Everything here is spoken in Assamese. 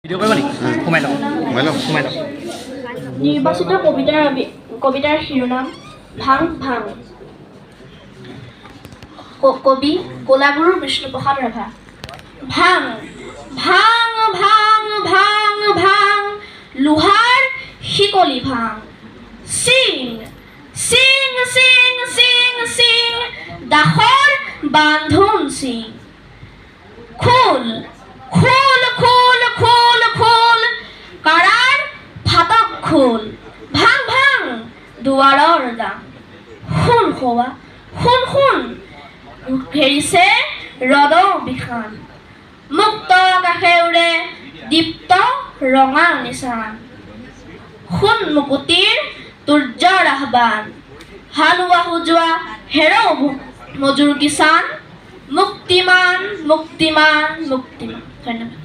ভিডিও কৰিব নেকি? সোমাই লওক। নিৰ্বাচিত কবিতাৰ শিৰোনাম ভাং ভাং। কবি কলাগুৰু বিষ্ণুপ্ৰসাদ ৰাভা। ভাং ভাং ভাং ভাং ভাং লোহাৰ শিকলি ভাং। চিং চিং চিং চিং চিং দাসৰ বান্ধোন চিং। খোল খোল খোল খোল খোল কাৰাৰ ফাটক খোল। ভাং ভাং দুৱাৰৰ দাং। শুন সৌৱা শুন শুন ঘেৰিছে ৰদ বিখান। মুক্ত আকাশে উৰে দীপ্ত ৰঙা নিচান। শুন মুকুতিৰ তুৰ্যৰ আহ্বান। হালোৱা সুজোৱা হেৰৌ মজুৰ কিষাণ। মুক্তিমান মুক্তিমান মুক্তিমান। ধন্যবাদ।